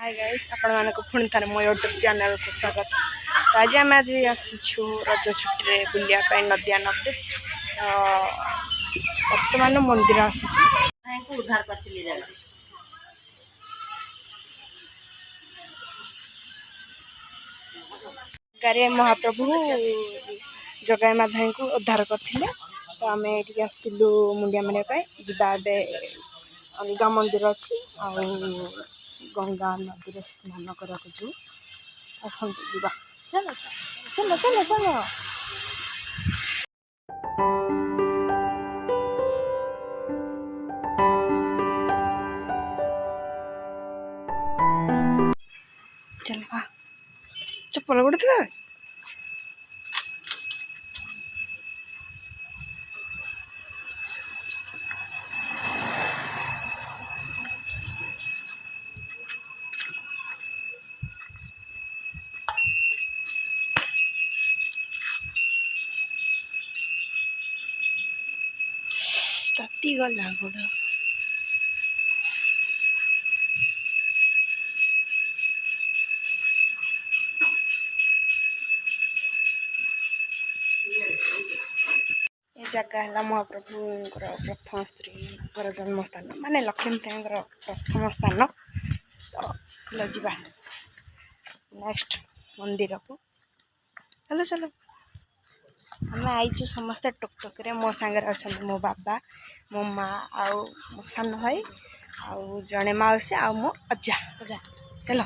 Hi guys आपण मानको पुणी थारे मो यूट्यूब चैनल को स्वागत। तो आज आम आज आसीछु रज छुट्टी रे बुलिया पाई नदिया नदी वर्तमान मंदिर आसीछु उद्धार करथिली जागा गारे महाप्रभु जगाई माधव को उद्धार करथिले। तो आम ये आसलु मुंडिया मारे पाई जिबा बे अलगा मंदिर अच्छी गंगा नदी में स्नान करा आसंतु जीवा। चलो चलो चलो चलो चलो चप्पल गोटे थे ताती गला गोड़ जगह है महाप्रभु प्रथम स्त्री जन्म स्थान माने लक्ष्मी प्रथम स्थान। तो जा नेक्स्ट मंदिर को चलो चलो आम आईचु समस्ते टुकटुक मो सांगे अच्छा मो बाबा मो माँ आउ मो सान भाई आउ जड़े मौसी आ मो अजा अजा चलो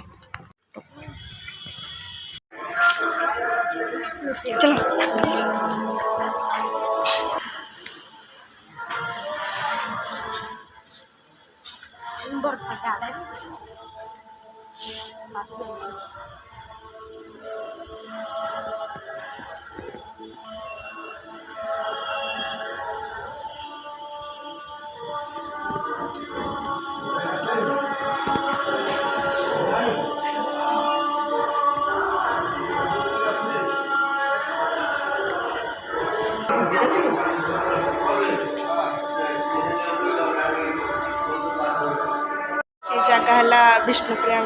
चलो वर्षा जगह है विष्णुप्रिया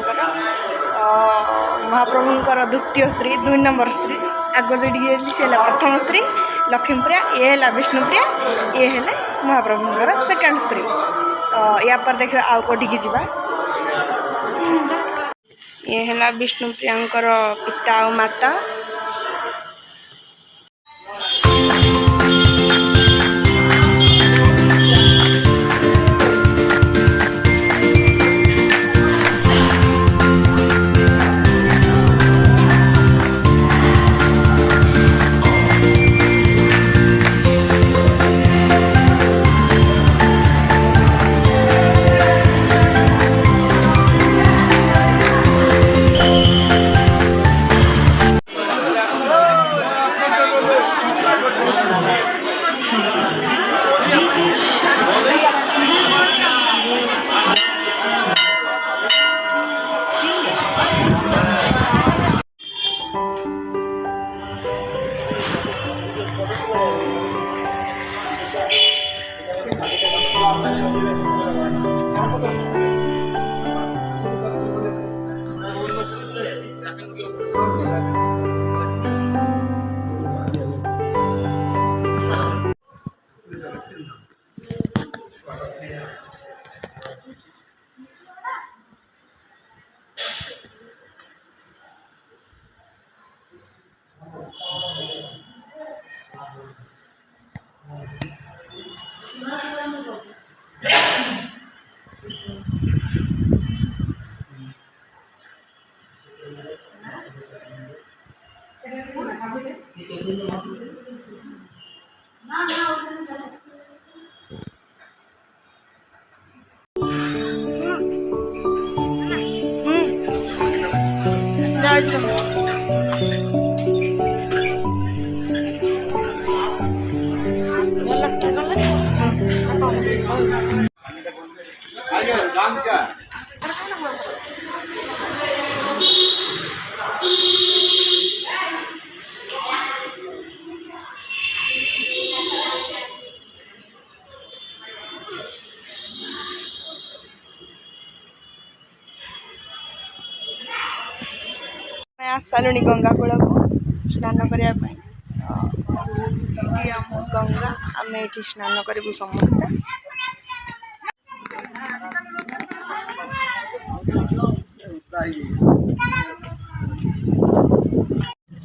महाप्रभुंर द्वितीय स्त्री 2 नंबर स्त्री आग जो प्रथम स्त्री लक्ष्मीप्रिया ये है विष्णुप्रिया ये है महाप्रभुंर सेकेंड स्त्री। या पर देख आउ कौटी जा ये है विष्णुप्रिया पिता और माता। आस सारूनी गंगा कूल को स्नान करने गंगा आम ये स्नान करूँ समस्ते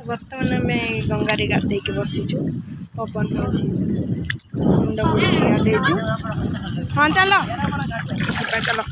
बर्तमान आम गंगारे गाधे बसीचु पवन हो मुंड बुड़ गाधेचु हाँ चलो चलो